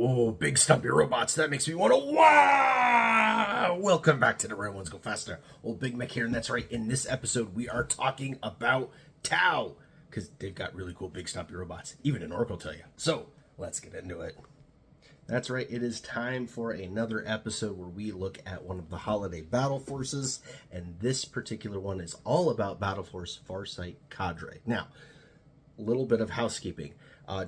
Oh, big stumpy robots. That makes me want to wow! Welcome back to the Real Ones Go Faster. Old Big Mek here, and that's right. In this episode, we are talking about Tau, because they've got really cool big stumpy robots. Even an orc will tell you. So, let's get into it. That's right. It is time for another episode where we look at one of the holiday battle forces, and this particular one is all about Tau Farsight Cadre. Now, a little bit of housekeeping.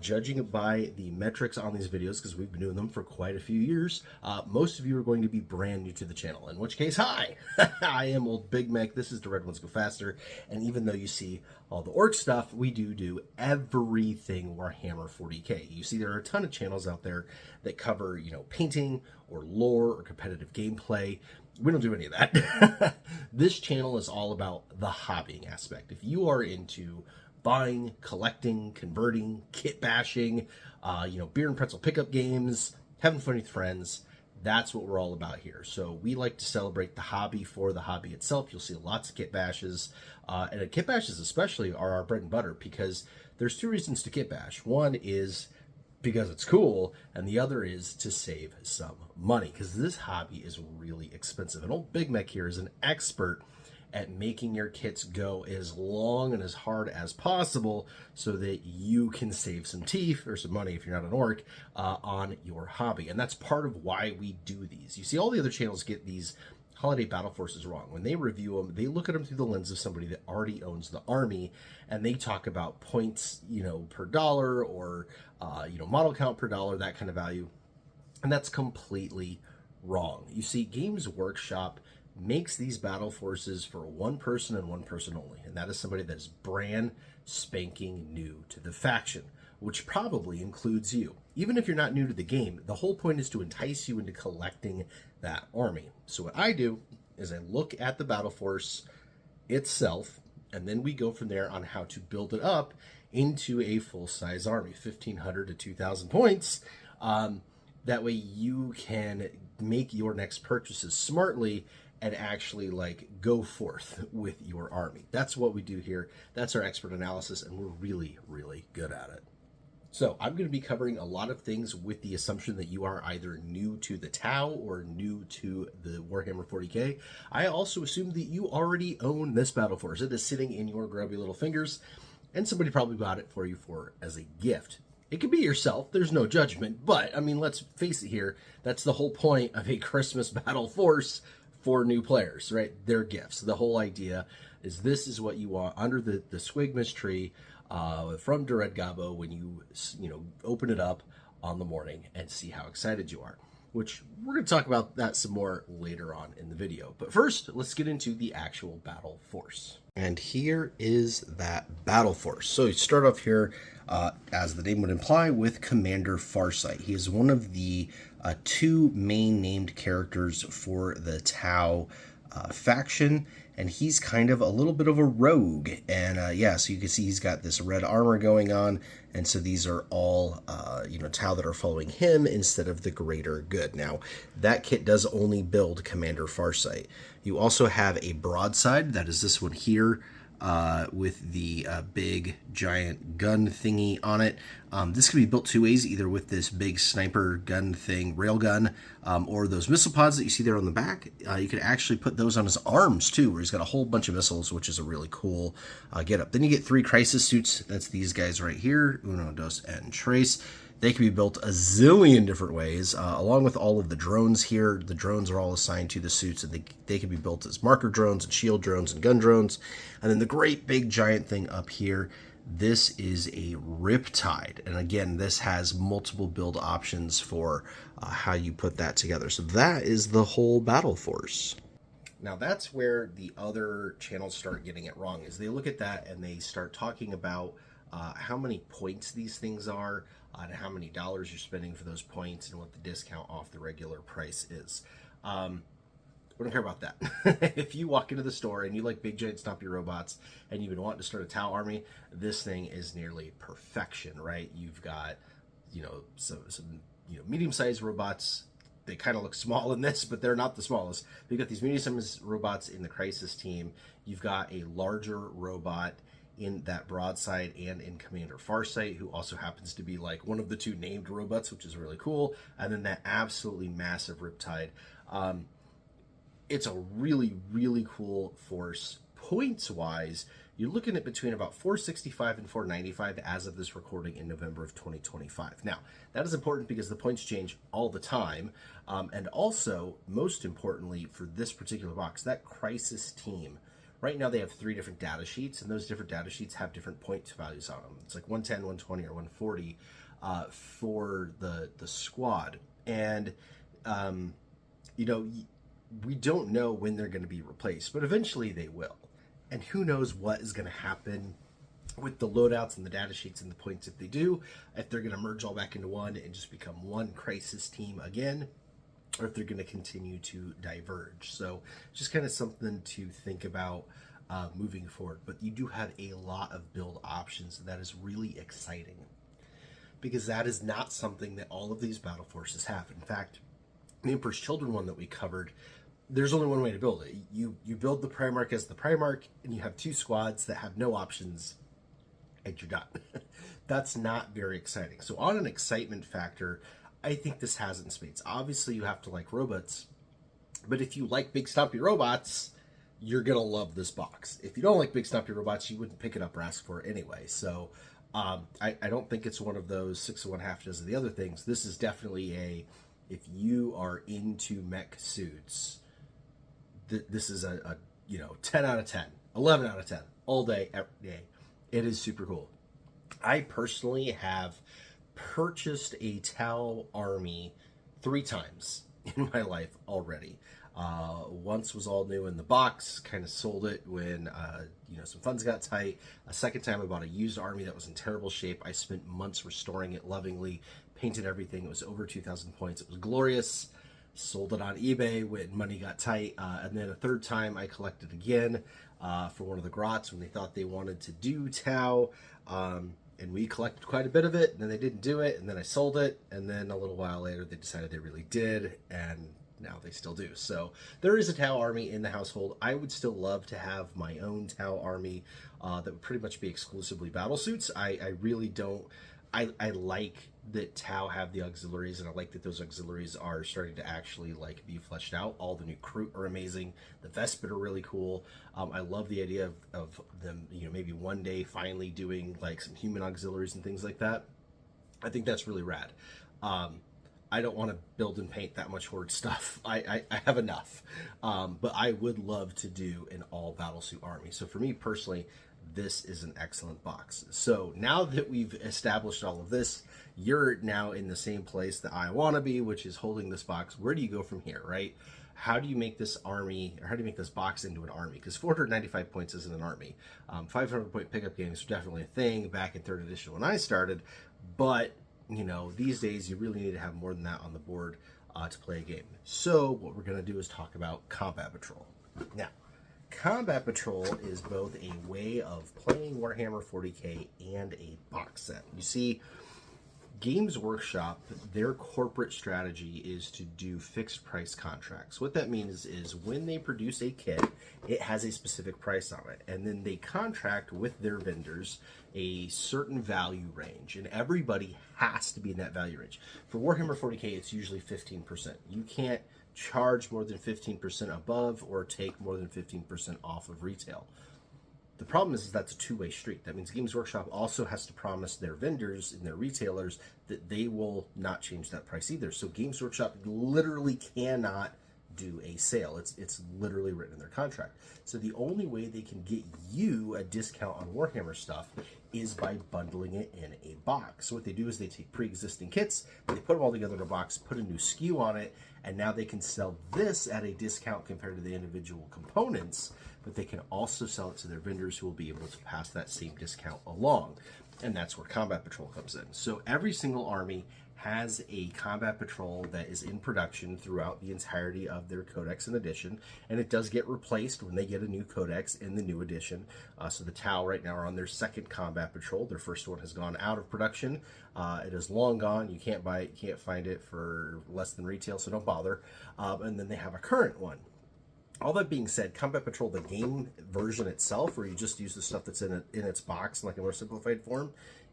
Judging by the metrics on these videos, because we've been doing them for quite a few years, most of you are going to be brand new to the channel, in which case, hi! I am Old Big Mek, this is the Red Ones Go Faster, and even though you see all the orc stuff, we do everything Warhammer 40k. You see there are a ton of channels out there that cover, painting, or lore, or competitive gameplay. We don't do any of that. This channel is all about the hobbying aspect. If you are into buying, collecting, converting, kit bashing, beer and pretzel pickup games, having fun with friends, that's what we're all about here. So we like to celebrate the hobby for the hobby itself. You'll see lots of kit bashes, and kit bashes especially are our bread and butter, because there's two reasons to kit bash. One is because it's cool, and the other is to save some money, because this hobby is really expensive. And Old Big Mek here is an expert at making your kits go as long and as hard as possible so that you can save some teeth or some money if you're not an orc on your hobby. And that's part of why we do these. You see, all the other channels get these holiday battle forces wrong. When they review them, they look at them through the lens of somebody that already owns the army, and they talk about points, per dollar, or model count per dollar, that kind of value. And that's completely wrong. You see, Games Workshop makes these battle forces for one person and one person only, and that is somebody that is brand spanking new to the faction, which probably includes you. Even if you're not new to the game, the whole point is to entice you into collecting that army. So what I do is I look at the battle force itself, and then we go from there on how to build it up into a full-size army, 1,500 to 2,000 points. That way you can make your next purchases smartly and actually go forth with your army. That's what we do here. That's our expert analysis, and we're really good at it. So I'm going to be covering a lot of things with the assumption that you are either new to the Tau or new to the Warhammer 40k. I also assume that you already own this battle force. It is sitting in your grubby little fingers, and somebody probably bought it for you as a gift. It could be yourself, there's no judgment, but I mean, let's face it here, that's the whole point of a Christmas battle force for new players, right? They're gifts. The whole idea is this is what you want under the Squigmas tree from Red Gabo when you open it up on the morning and see how excited you are, which we're going to talk about that some more later on in the video. But first, let's get into the actual battle force. And here is that battle force. So you start off here, as the name would imply, with Commander Farsight. He is one of the two main named characters for the Tau faction, and he's kind of a little bit of a rogue. And so you can see he's got this red armor going on, and so these are all Tau that are following him instead of the greater good. Now, that kit does only build Commander Farsight. You also have a broadside, that is this one here, with the big giant gun thingy on it. This can be built two ways, either with this big sniper gun thing, railgun, or those missile pods that you see there on the back. You could actually put those on his arms too, where he's got a whole bunch of missiles, which is a really cool getup. Then you get three crisis suits. That's these guys right here, Uno, Dos, and Tres. They can be built a zillion different ways, along with all of the drones here. The drones are all assigned to the suits, and they can be built as marker drones and shield drones and gun drones. And then the great big giant thing up here, this is a Riptide. And again, this has multiple build options for how you put that together. So that is the whole battle force. Now that's where the other channels start getting it wrong, is they look at that and they start talking about how many points these things are, and how many dollars you're spending for those points, and what the discount off the regular price is. We don't care about that. If you walk into the store and you like big giant stompy robots and you've been wanting to start a Tau army, this thing is nearly perfection, right? You've got some medium-sized robots. They kind of look small in this, but they're not the smallest. You've got these medium-sized robots in the crisis team. You've got a larger robot in that broadside and in Commander Farsight, who also happens to be like one of the two named robots, which is really cool. And then that absolutely massive Riptide. It's a really, really cool force. Points wise, you're looking at between about 465 and 495 as of this recording in November of 2025. Now, that is important because the points change all the time. And also, most importantly, for this particular box, that Crisis team, right now they have 3 different data sheets, and those different data sheets have different point values on them. It's like 110, 120, or 140 for the squad. And, you know, we don't know when they're going to be replaced, but eventually they will. And who knows what is going to happen with the loadouts and the data sheets and the points if they do, if they're going to merge all back into one and just become one Crisis team again, or if they're going to continue to diverge. So just kind of something to think about moving forward. But you do have a lot of build options, and that is really exciting, because that is not something that all of these battle forces have. In fact, the Emperor's Children one that we covered, there's only one way to build it. You build the Primarch as the Primarch, and you have 2 squads that have no options, and you're done. That's not very exciting. So on an excitement factor, I think this has it in spades. Obviously, you have to like robots, but if you like big stumpy robots, you're going to love this box. If you don't like big stumpy robots, you wouldn't pick it up or ask for it anyway. So I don't think it's one of those 6 of one, half dozen of the other things. This is definitely a, if you are into mech suits, this is a 10 out of 10, 11 out of 10, all day, every day. It is super cool. I personally have purchased a Tau army 3 times in my life already. Once was all new in the box, kind of sold it when some funds got tight. A second time I bought a used army that was in terrible shape. I spent months restoring it lovingly, painted everything. It was over 2,000 points. It was glorious. Sold it on eBay when money got tight. And then a third time I collected again for one of the grots when they thought they wanted to do Tau. And we collected quite a bit of it, and then they didn't do it, and then I sold it, and then a little while later they decided they really did, and now they still do. So there is a Tau army in the household. I would still love to have my own Tau army that would pretty much be exclusively battle suits. I really don't. I like that Tau have the auxiliaries, and I like that those auxiliaries are starting to actually like be fleshed out. All the new crew are amazing. The Vespid are really cool. I love the idea of them, maybe one day finally doing like some human auxiliaries and things like that. I think that's really rad. I don't want to build and paint that much horde stuff. I have enough. But I would love to do an all battle suit army. So for me personally, this is an excellent box. So now that we've established all of this, you're now in the same place that I want to be, which is holding this box. Where do you go from here, right? How do you make this army, or how do you make this box into an army? Because 495 points isn't an army. 500 point pickup games are definitely a thing back in 3rd edition when I started, but these days you really need to have more than that on the board to play a game. So what we're going to do is talk about Combat Patrol. Now, Combat Patrol is both a way of playing Warhammer 40k and a box set. You see, Games Workshop, their corporate strategy is to do fixed price contracts. What that means is when they produce a kit, it has a specific price on it, and then they contract with their vendors a certain value range, and everybody has to be in that value range. For Warhammer 40k, it's usually 15%. You can't charge more than 15% above or take more than 15% off of retail. The problem is that's a two-way street. That means Games Workshop also has to promise their vendors and their retailers that they will not change that price either. So Games Workshop literally cannot do a sale. It's literally written in their contract. So the only way they can get you a discount on Warhammer stuff is by bundling it in a box. So what they do is they take pre-existing kits, they put them all together in a box, put a new SKU on it, and now they can sell this at a discount compared to the individual components, but they can also sell it to their vendors who will be able to pass that same discount along. And that's where Combat Patrol comes in. So every single army has a Combat Patrol that is in production throughout the entirety of their codex and edition, and it does get replaced when they get a new codex in the new edition. So the Tau right now are on their second Combat Patrol. Their first one has gone out of production. It is long gone. You can't buy it, you can't find it for less than retail, so don't bother. And then they have a current one. All that being said, Combat Patrol, the game version itself, where you just use the stuff that's in its box in like a more simplified form,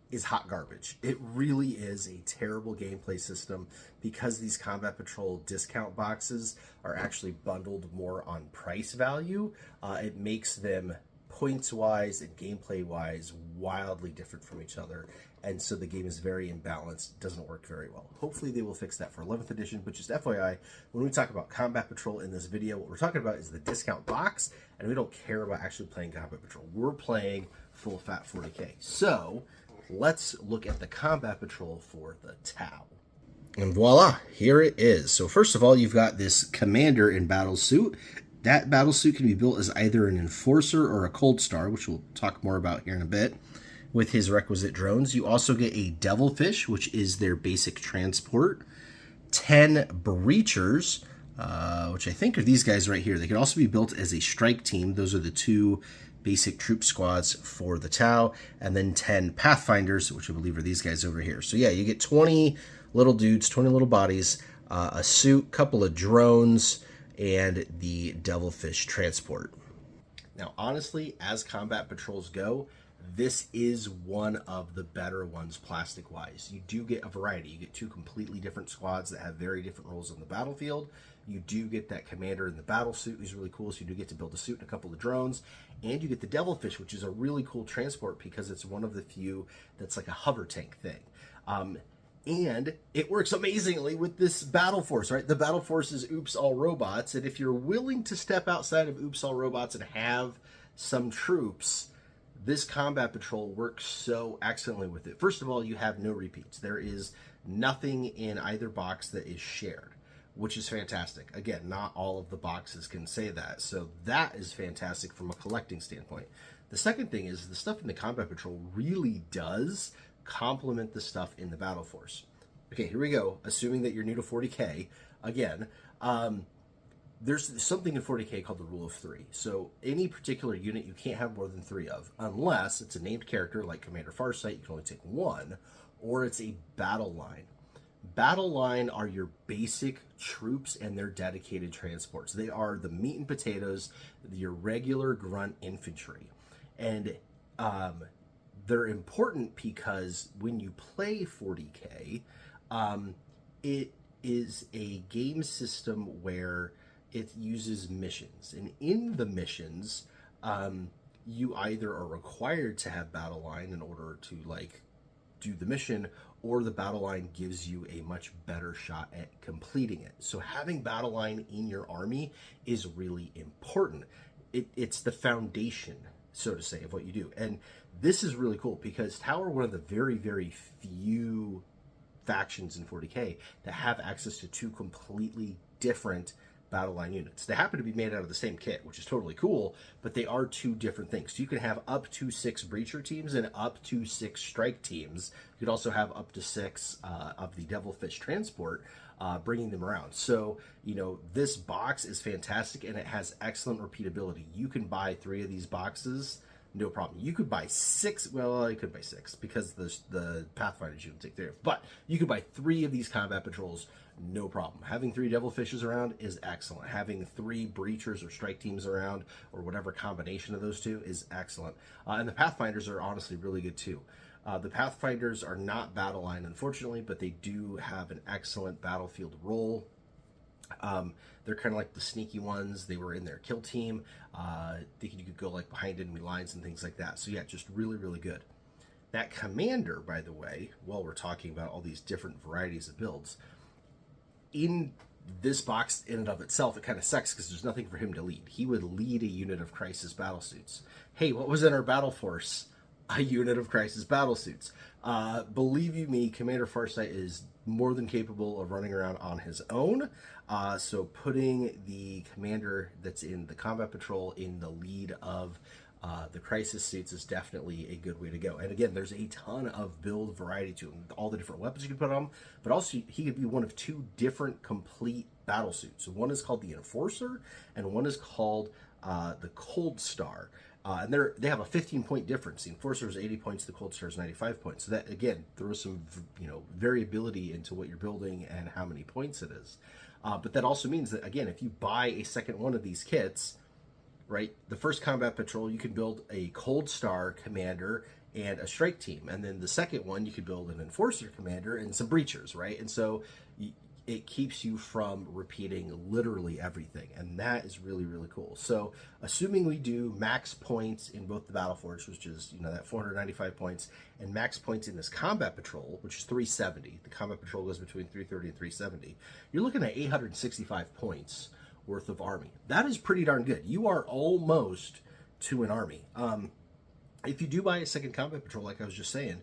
is hot garbage. It really is a terrible gameplay system because these Combat Patrol discount boxes are actually bundled more on price value. It makes them points-wise and gameplay-wise wildly different from each other, and so the game is very imbalanced. It doesn't work very well. Hopefully they will fix that for 11th edition, but just FYI, when we talk about Combat Patrol in this video, what we're talking about is the discount box, and we don't care about actually playing Combat Patrol. We're playing full fat 40k. So let's look at the Combat Patrol for the Tau. And voila, here it is. So first of all, you've got this commander in battle suit. That battle suit can be built as either an Enforcer or a Cold Star, which we'll talk more about here in a bit, with his requisite drones. You also get a Devilfish, which is their basic transport, 10 Breachers, which I think are these guys right here. They can also be built as a strike team. Those are the two basic troop squads for the Tau, and then 10 Pathfinders, which I believe are these guys over here. So yeah, you get 20 little dudes, 20 little bodies, a suit, couple of drones, and the Devilfish transport. Now, honestly, as Combat Patrols go, this is one of the better ones plastic-wise. You do get a variety. You get two completely different squads that have very different roles on the battlefield. You do get that commander in the battle suit, who's really cool, so you do get to build a suit and a couple of drones. And you get the Devilfish, which is a really cool transport because it's one of the few that's like a hover tank thing. And it works amazingly with this battle force, right? The battle force is Oops All Robots, and if you're willing to step outside of Oops All Robots and have some troops, this Combat Patrol works so excellently with it. First of all, you have no repeats. There is nothing in either box that is shared, which is fantastic. Again, not all of the boxes can say that, so that is fantastic from a collecting standpoint. The second thing is the stuff in the Combat Patrol really does complement the stuff in the Battle Force. Okay, here we go. Assuming that you're new to 40k, again, there's something in 40k called the Rule of 3. So any particular unit you can't have more than 3 of, unless it's a named character like Commander Farsight, you can only take 1, or it's a battle line. Battle line are your basic troops and their dedicated transports. They are the meat and potatoes, your regular grunt infantry. And they're important because when you play 40k, it is a game system where it uses missions. And in the missions, you either are required to have battle line in order to like do the mission, or the battle line gives you a much better shot at completing it. So having battle line in your army is really important. It's the foundation, so to say, of what you do. And this is really cool because Tau are one of the very, very few factions in 40k that have access to 2 completely different battle line units. They happen to be made out of the same kit, which is totally cool, but they are 2 different things. So you can have up to 6 breacher teams and up to 6 strike teams. You could also have up to 6 of the Devilfish transport, bringing them around. So, you know, this box is fantastic and it has excellent repeatability. You can buy 3 of these boxes, no problem. You could buy 6, well, you could buy 6 because the Pathfinders you can take 3 of, but you could buy 3 of these Combat Patrols, no problem. Having 3 Devilfishes around is excellent. Having 3 Breachers or strike teams around, or whatever combination of those 2, is excellent. And the Pathfinders are honestly really good too. The Pathfinders are not battle line, unfortunately, but they do have an excellent battlefield role. They're kind of like the sneaky ones. They were in their kill team. You could go like behind enemy lines and things like that. So yeah, just really, really good. That commander, by the way, while we're talking about all these different varieties of builds, in this box in and of itself, it kind of sucks because there's nothing for him to lead. He would lead a unit of Crisis battlesuits. Hey, what was in our battle force? A unit of Crisis battlesuits. Believe you me, Commander Farsight is more than capable of running around on his own. So putting the commander that's in the Combat Patrol in the lead of the Crisis suits is definitely a good way to go. And again, there's a ton of build variety to him. All the different weapons you can put on him, but also he could be one of 2 different complete battle suits. So one is called the Enforcer, and one is called the Cold Star. And they have a 15-point difference. The Enforcer is 80 points, the Cold Star is 95 points. So that, again, throws some variability into what you're building and how many points it is. But that also means that, again, if you buy a second one of these kits, right, the first combat patrol, you can build a Cold Star commander and a strike team. And then the second one, you could build an Enforcer commander and some breachers, right? And so it keeps you from repeating literally everything, and that is really, really cool. So assuming we do max points in both the battleforce, which is that 495 points, and max points in this combat patrol, which is 370, the combat patrol goes between 330 and 370, you're looking at 865 points worth of army. That is pretty darn good. You are almost to an army. If you do buy a second combat patrol, like I was just saying,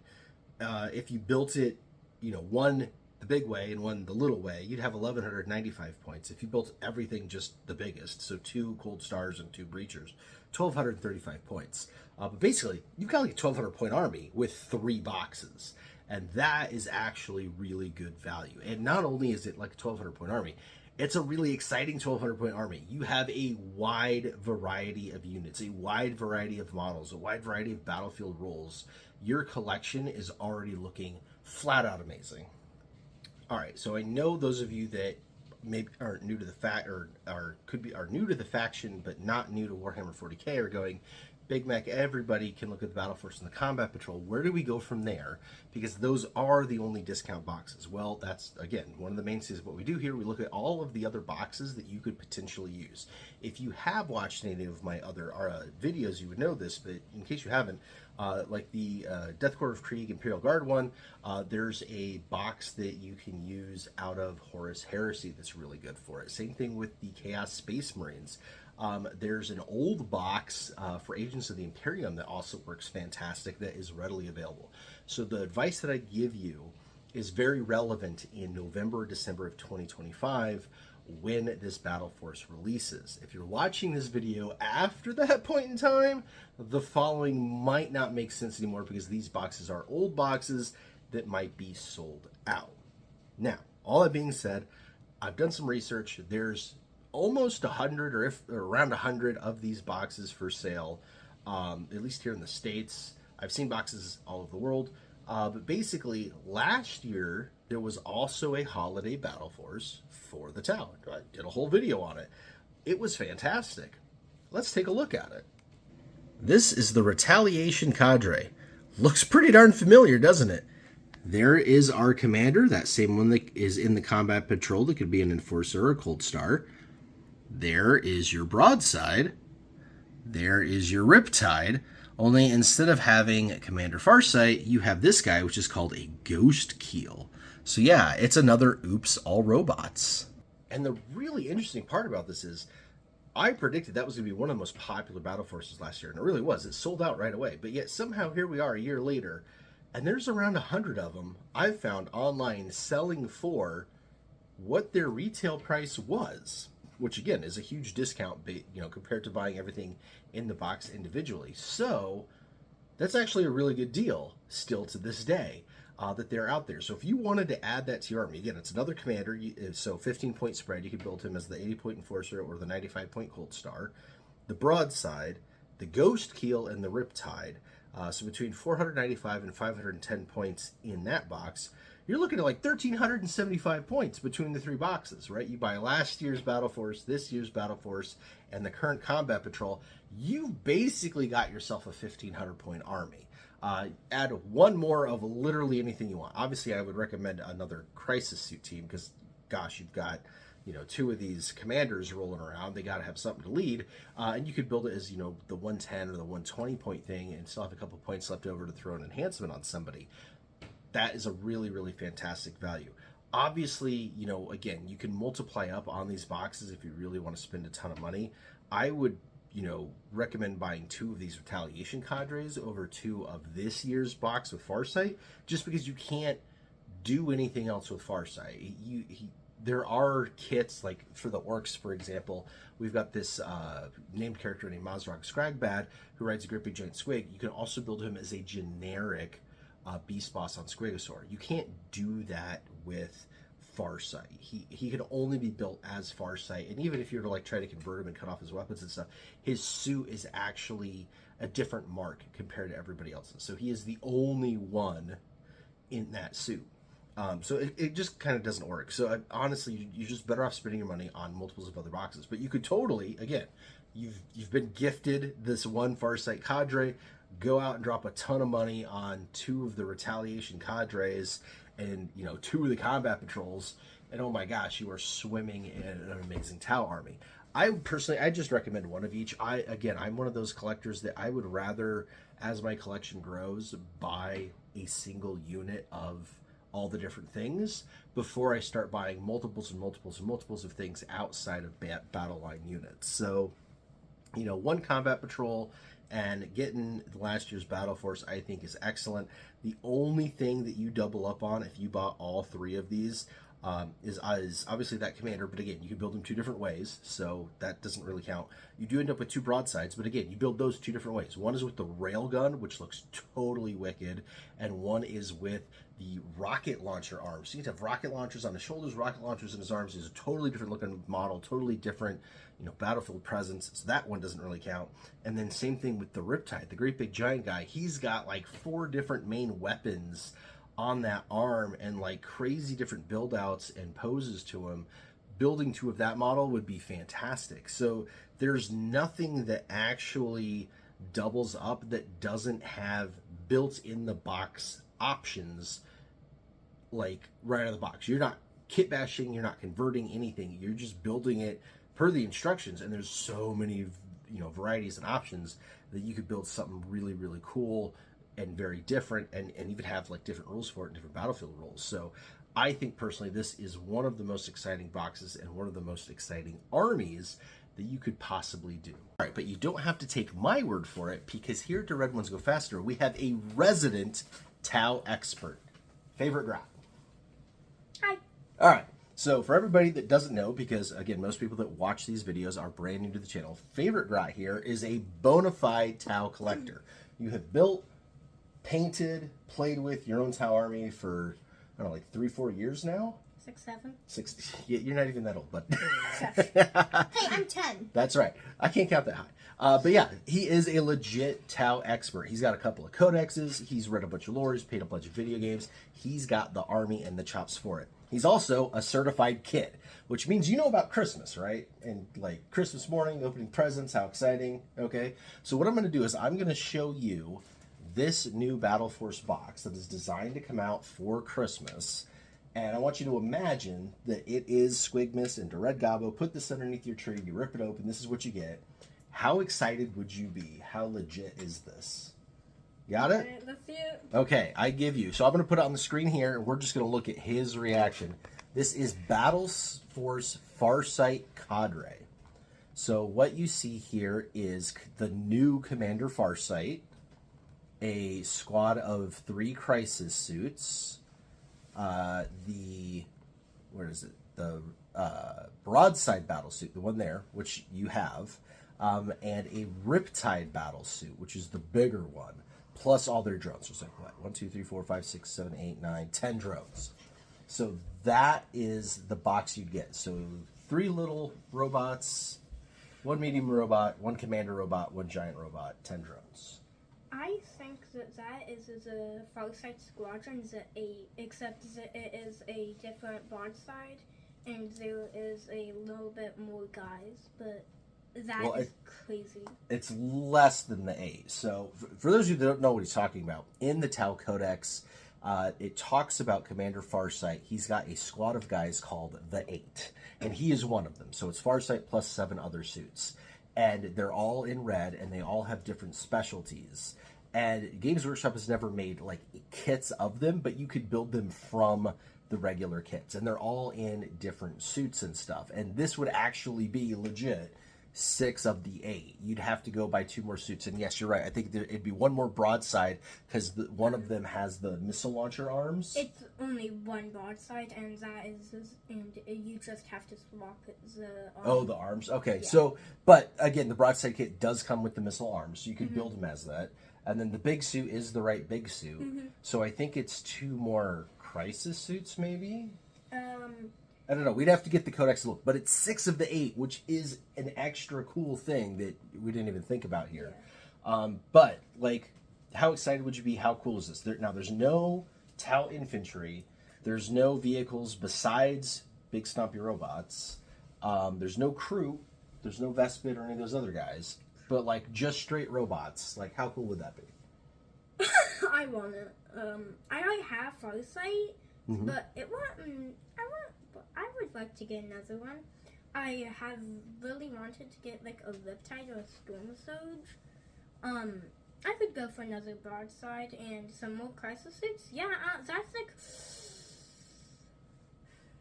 if you built it one the big way and one the little way, you'd have 1,195 points. If you built everything just the biggest, so 2 Cold Stars and 2 Breachers, 1,235 points. But basically, you've got like a 1,200 point army with 3 boxes. And that is actually really good value. And not only is it like a 1,200 point army, it's a really exciting 1,200 point army. You have a wide variety of units, a wide variety of models, a wide variety of battlefield roles. Your collection is already looking flat out amazing. All right, so I know those of you that maybe are new to the are new to the faction but not new to Warhammer 40K are going, Big Mek, everybody can look at the Battle Force and the Combat Patrol. Where do we go from there? Because those are the only discount boxes. Well, that's, again, one of the mainstays of what we do here. We look at all of the other boxes that you could potentially use. If you have watched any of my other videos, you would know this, but in case you haven't, like the Death Court of Krieg Imperial Guard one, there's a box that you can use out of Horus Heresy that's really good for it. Same thing with the Chaos Space Marines. There's an old box for Agents of the Imperium that also works fantastic that is readily available. So the advice that I give you is very relevant in November, December of 2025 when this Battle Force releases. If you're watching this video after that point in time, the following might not make sense anymore because these boxes are old boxes that might be sold out. Now, all that being said, I've done some research. There's almost 100 or around 100 of these boxes for sale, at least here in the States. I've seen boxes all over the world, but basically last year there was also a holiday Battle Force for the Tau. I did a whole video on it. It was fantastic. Let's take a look at it. This is the Retaliation Cadre. Looks pretty darn familiar, doesn't it? There is our commander, that same one that is in the Combat Patrol that could be an Enforcer or a Cold Star. There is your Broadside. There is your Riptide. Only instead of having Commander Farsight, you have this guy, which is called a Ghost Keel. So yeah, it's another oops, all robots. And the really interesting part about this is, I predicted that was going to be one of the most popular Battle Forces last year, and it really was. It sold out right away. But yet somehow here we are a year later, and there's around 100 of them I've found online selling for what their retail price was, which again is a huge discount, compared to buying everything in the box individually. So that's actually a really good deal still to this day that they're out there. So if you wanted to add that to your army, again, it's another commander. So 15-point spread, you could build him as the 80-point Enforcer or the 95-point Cold Star, the Broadside, the Ghost Keel, and the Riptide. So between 495 and 510 points in that box, you're looking at like 1,375 points between the 3 boxes, right? You buy last year's Battle Force, this year's Battle Force, and the current Combat Patrol, you've basically got yourself a 1,500-point army. Add one more of literally anything you want. Obviously, I would recommend another Crisis Suit team because, gosh, you've got 2 of these commanders rolling around. They got to have something to lead, and you could build it as the 110 or the 120-point thing and still have a couple points left over to throw an enhancement on somebody. That is a really, really fantastic value. Obviously, again, you can multiply up on these boxes if you really want to spend a ton of money. I would, recommend buying 2 of these Retaliation Cadres over 2 of this year's box with Farsight, just because you can't do anything else with Farsight. There are kits, like for the Orcs, for example, we've got this named character named Mazrog Scragbad, who rides a Grippy Giant Squig. You can also build him as a generic Beast Boss on Squigosaur. You can't do that with Farsight. He can only be built as Farsight, and even if you were to like try to convert him and cut off his weapons and stuff, his suit is actually a different mark compared to everybody else's. So he is the only one in that suit. So it just kind of doesn't work. So honestly, you're just better off spending your money on multiples of other boxes. But you could totally, again, you've been gifted this one Farsight Cadre. Go out and drop a ton of money on 2 of the Retaliation Cadres and 2 of the Combat Patrols, and oh my gosh, you are swimming in an amazing Tau army. I just recommend one of each. I'm one of those collectors that I would rather, as my collection grows, buy a single unit of all the different things before I start buying multiples and multiples and multiples of things outside of battle line units. So, one Combat Patrol and getting last year's Battle Force, I think, is excellent. The only thing that you double up on if you bought all 3 of these is obviously that commander, but again, you can build them 2 different ways, so that doesn't really count. You do end up with 2 broadsides, but again, you build those 2 different ways. One is with the railgun, which looks totally wicked, and one is with the rocket launcher arms. So you have rocket launchers on his shoulders, rocket launchers in his arms. Is a totally different looking model, totally different, battlefield presence. So that one doesn't really count. And then same thing with the Riptide, the great big giant guy. He's got like 4 different main weapons on that arm and like crazy different build outs and poses to him. Building 2 of that model would be fantastic. So there's nothing that actually doubles up that doesn't have built in the box options like right out of the box. You're not kit bashing, you're not converting anything, you're just building it per the instructions, and there's so many varieties and options that you could build something really, really cool and very different, and even have like different rules for it and different battlefield rules. So I think personally this is one of the most exciting boxes and one of the most exciting armies that you could possibly do. All right, but you don't have to take my word for it, because here at the Red Ones Go Faster, we have a resident Tau expert. Favorite Grot. Hi. All right, so for everybody that doesn't know, because again, most people that watch these videos are brand new to the channel, Favorite Grot here is a bona fide Tau collector. You have built, painted, played with your own Tau army for, I don't know, like 3-4 years now? 6, 7. 6. You're not even that old, but Hey, I'm 10. That's right. I can't count that high. But yeah, he is a legit Tau expert. He's got a couple of codexes. He's read a bunch of lore. He's played a bunch of video games. He's got the army and the chops for it. He's also a certified kid, which means you know about Christmas, right? And like Christmas morning, opening presents, how exciting. Okay. So what I'm going to do is I'm going to show you this new Battle Force box that is designed to come out for Christmas. And I want you to imagine that it is Squigmas and Red Gobbo. Put this underneath your tree. You rip it open. This is what you get. How excited would you be? How legit is this? Got it? Let's see it. Okay, I give you. So I'm going to put it on the screen here, and we're just going to look at his reaction. This is Battle Force Farsight Cadre. So what you see here is the new Commander Farsight, a squad of 3 crisis suits, the broadside battle suit, the one there, which you have, and a Riptide battle suit, which is the bigger one, plus all their drones. There's like what, 1, 2, 3, 4, 5, 6, 7, 8, 9, 10 drones. So that is the box you'd get. So 3 little robots, 1 medium robot, 1 commander robot, 1 giant robot, 10 drones. I think that is a Farsight Squadron, except that it is a different broadside, and there is a little bit more guys, but that is crazy. It's less than the 8. So for those of you that don't know what he's talking about, in the Tau Codex, it talks about Commander Farsight. He's got a squad of guys called the 8, and he is one of them. So it's Farsight plus 7 other suits. And they're all in red, and they all have different specialties. And Games Workshop has never made like kits of them, but you could build them from the regular kits, and they're all in different suits and stuff. And this would actually be legit 6 of the 8. You'd have to go buy 2 more suits, and yes, you're right. I think it'd be 1 more broadside, because one of them has the missile launcher arms. It's only 1 broadside, and you just have to swap the arms. Oh, the arms. Okay, yeah. So, but again, the broadside kit does come with the missile arms, so you can build them as that. And then the big suit is the right big suit. So I think it's 2 more crisis suits, maybe. I don't know. We'd have to get the codex to look, but it's 6 of the 8, which is an extra cool thing that we didn't even think about here. Yeah. But like, how excited would you be? How cool is this? Now, there's no Tau infantry. There's no vehicles besides big stompy robots. There's no crew. There's no Vespid or any of those other guys. But like, just straight robots. Like, how cool would that be? I want it. I already have Farsight, but I would like to get another one. I have really wanted to get like a Riptide or a Storm Surge. I could go for another broadside and some more crisis suits. Yeah, that's like.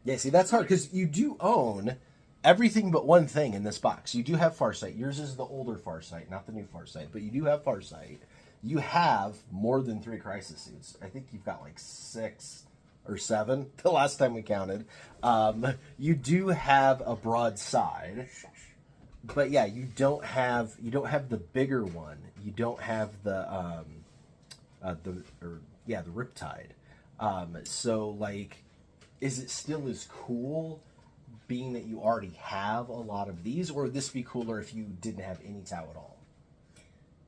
Yeah, see, that's hard because you do own everything but one thing in this box. You do have Farsight. Yours is the older Farsight, not the new Farsight, but you do have Farsight. You have more than 3 crisis suits. I think you've got like 6 or 7 the last time we counted. You do have a broadside, but yeah, you don't have the bigger one. You don't have the Riptide. So like, is it still as cool being that you already have a lot of these, or would this be cooler if you didn't have any Tau at all?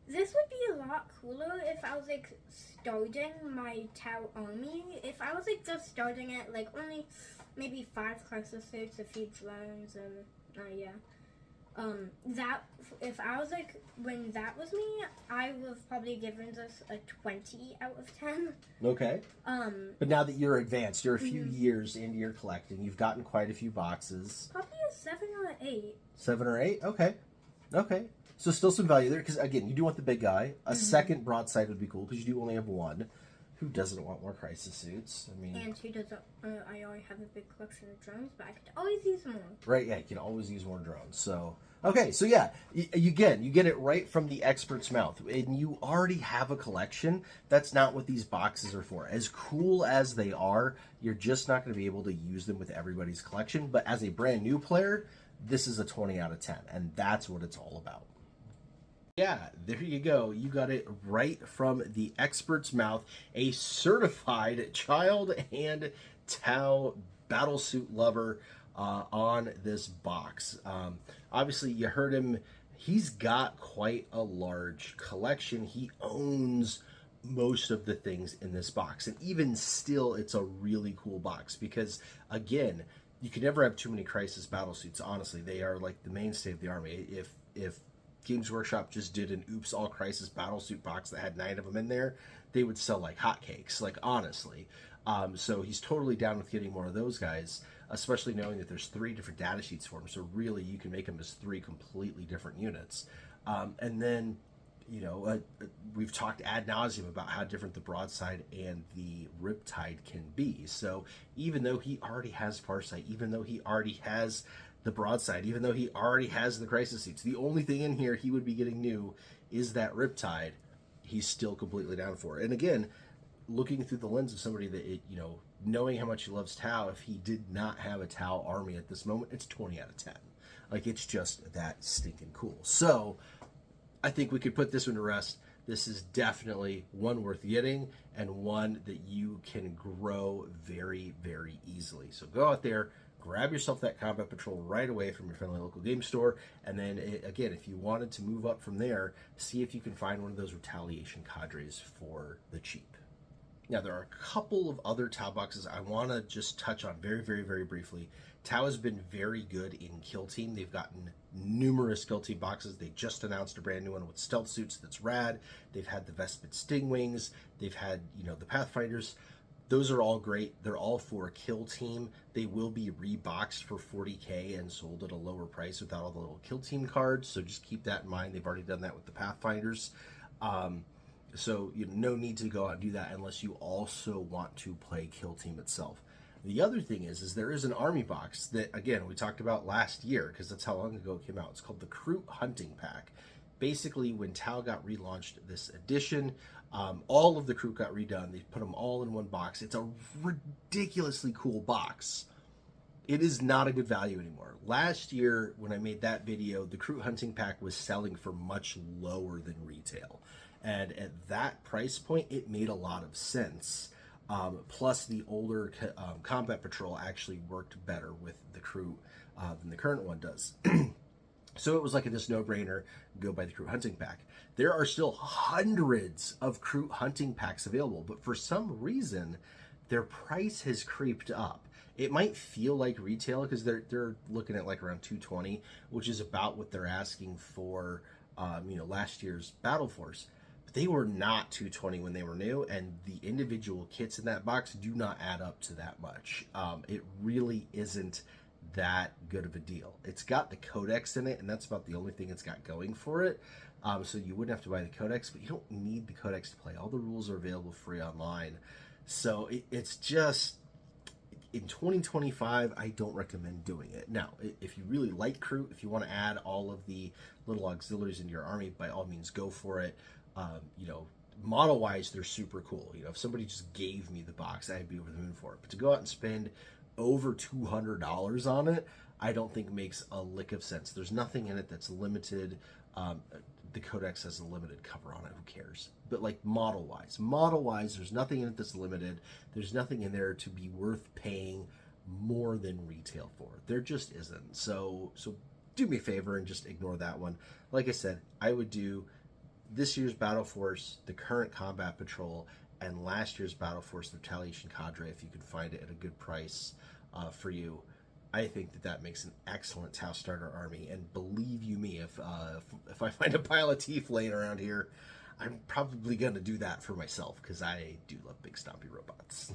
This would be a lot cooler if I was like starting my Tau army. If I was like just starting at like only maybe 5 crisis suits, a few drones, and that if I was like, when that was me, I would have probably given this a 20 out of 10. Okay. But now that you're advanced, you're a few years into your collecting, you've gotten quite a few boxes. Probably a 7 or 8. 7 or 8? Okay. Okay. So still some value there, because again, you do want the big guy. A second broadside would be cool, because you do only have 1. Who doesn't want more crisis suits? I mean, and who doesn't? I already have a big collection of drones, but I could always use more. Right? Yeah, you can always use more drones. So okay, so yeah, you get it right from the expert's mouth, and you already have a collection. That's not what these boxes are for. As cool as they are, you're just not going to be able to use them with everybody's collection. But as a brand new player, this is a 20 out of 10, and that's what it's all about. Yeah, there you go. You got it right from the expert's mouth. A certified child and Tau battlesuit lover on this box. Obviously, you heard him. He's got quite a large collection. He owns most of the things in this box. And even still, it's a really cool box because, again, you can never have too many crisis battlesuits. Honestly, they are like the mainstay of the army. If Games Workshop just did an Oops All Crisis battlesuit box that had 9 of them in there, they would sell like hotcakes, like honestly. So he's totally down with getting more of those guys, especially knowing that there's 3 different data sheets for him. So really, you can make them as 3 completely different units. And then, you know, we've talked ad nauseum about how different the broadside and the Riptide can be. So even though he already has Farsight, even though he already has the broadside, even though he already has the crisis suits, the only thing in here he would be getting new is that Riptide. He's still completely down for it. And again, looking through the lens of somebody that, knowing how much he loves Tau, if he did not have a Tau army at this moment, it's 20 out of 10. Like, it's just that stinking cool. So I think we could put this one to rest. This is definitely one worth getting and one that you can grow very, very easily. So go out there, grab yourself that Combat Patrol right away from your friendly local game store, and then, again, if you wanted to move up from there, see if you can find one of those Retaliation Cadres for the cheap. Now, there are a couple of other Tau boxes I want to just touch on very, very, very briefly. Tau has been very good in Kill Team. They've gotten numerous Kill Team boxes. They just announced a brand new one with stealth suits that's rad. They've had the Vespid Stingwings. They've had, the Pathfinders. Those are all great. They're all for a Kill Team. They will be reboxed for $40K and sold at a lower price without all the little Kill Team cards. So just keep that in mind. They've already done that with the Pathfinders. So no need to go out and do that unless you also want to play Kill Team itself. The other thing is there is an army box that, again, we talked about last year because that's how long ago it came out. It's called the Recruit Hunting Pack. Basically, when Tau got relaunched this edition, all of the Recruit got redone. They put them all in one box. It's a ridiculously cool box. It is not a good value anymore. Last year, when I made that video, the Recruit Hunting Pack was selling for much lower than retail. And at that price point, it made a lot of sense. Plus, the older combat patrol actually worked better with the crew than the current one does. So it was like a just no-brainer, go buy the crew hunting pack. There are still hundreds of crew hunting packs available, but for some reason, their price has creeped up. It might feel like retail because they're looking at like around $220, which is about what they're asking for, last year's battleforce. But they were not $220 when they were new, and the individual kits in that box do not add up to that much. It really isn't that good of a deal. It's got the codex in it, and that's about the only thing it's got going for it. So you wouldn't have to buy the codex, but you don't need the codex to play. All the rules are available free online. So it's just, in 2025, I don't recommend doing it. Now, if you really like crew, if you want to add all of the little auxiliaries into your army, by all means, go for it. Model-wise, they're super cool. If somebody just gave me the box, I'd be over the moon for it. But to go out and spend over $200 on it, I don't think makes a lick of sense. There's nothing in it that's limited. The codex has a limited cover on it. Who cares? But like model-wise, there's nothing in it that's limited. There's nothing in there to be worth paying more than retail for. There just isn't. So do me a favor and just ignore that one. Like I said, I would do this year's Battle Force, the current Combat Patrol, and last year's Battle Force Retaliation Cadre if you can find it at a good price for you. I think that makes an excellent Tau starter army, and believe you me, if I find a pile of teeth laying around here, I'm probably going to do that for myself, because I do love big stompy robots.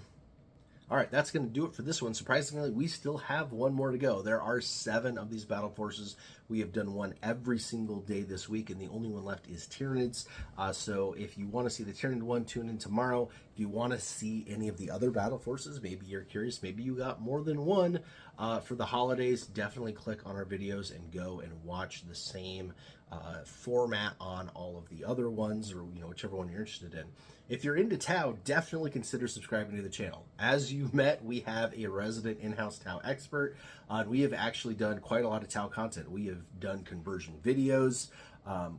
All right, that's going to do it for this one. Surprisingly, we still have one more to go. There are 7 of these battle forces. We have done one every single day this week, and the only one left is Tyranids. So if you want to see the Tyranid one, tune in tomorrow. If you want to see any of the other battle forces, maybe you're curious, maybe you got more than one for the holidays, definitely click on our videos and go and watch the same format on all of the other ones, or whichever one you're interested in. If you're into Tau, definitely consider subscribing to the channel. As you met, we have a resident in-house Tau expert. We have actually done quite a lot of Tau content. We have done conversion videos.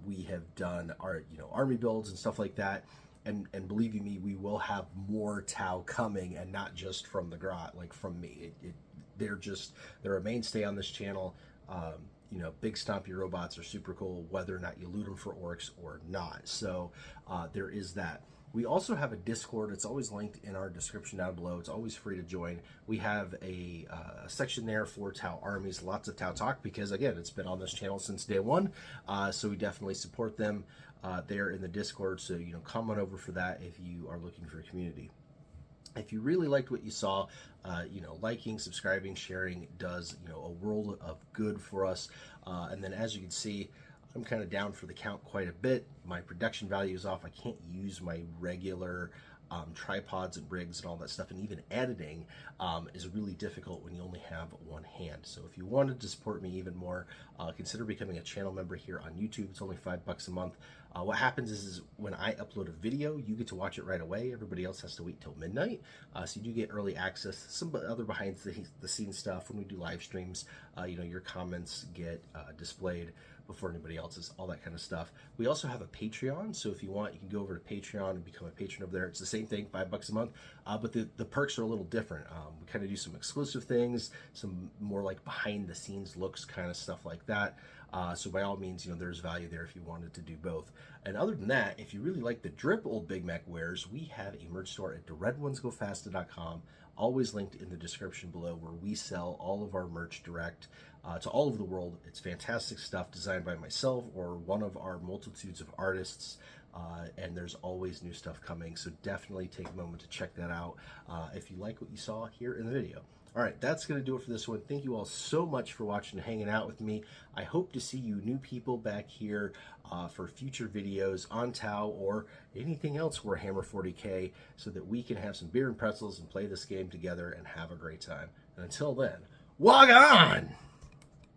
We have done our army builds and stuff like that. And believe you me, we will have more Tau coming, and not just from the Grot, like from me. They're a mainstay on this channel. Big stompy robots are super cool, whether or not you loot them for orcs or not. So there is that. We also have a Discord. It's always linked in our description down below. It's always free to join. We have a section there for Tau armies, lots of Tau talk, because again, it's been on this channel since day one. So we definitely support them there in the Discord. So come on over for that if you are looking for a community. If you really liked what you saw, liking, subscribing, sharing does a world of good for us. And then as you can see, I'm kind of down for the count quite a bit. My production value is off. I can't use my regular tripods and rigs and all that stuff, and even editing is really difficult when you only have one hand. So if you wanted to support me even more, consider becoming a channel member here on YouTube. It's only $5 a month. What happens is when I upload a video, you get to watch it right away. Everybody else has to wait till midnight. So you do get early access, some other behind the scenes stuff. When we do live streams, your comments get displayed before anybody else's, all that kind of stuff. We also have a Patreon, so if you want, you can go over to Patreon and become a patron over there. It's the same thing, $5 a month, but the perks are a little different. We kind of do some exclusive things, some more like behind the scenes looks kind of stuff like that. So by all means, there's value there if you wanted to do both. And other than that, if you really like the drip old Big Mek wears, we have a merch store at theredonesgofasta.com, always linked in the description below, where we sell all of our merch direct to all over the world. It's fantastic stuff designed by myself or one of our multitudes of artists, and there's always new stuff coming, so definitely take a moment to check that out if you like what you saw here in the video. All right, that's going to do it for this one. Thank you all so much for watching and hanging out with me. I hope to see you new people back here for future videos on Tau or anything else Warhammer 40K, so that we can have some beer and pretzels and play this game together and have a great time. And until then, walk on!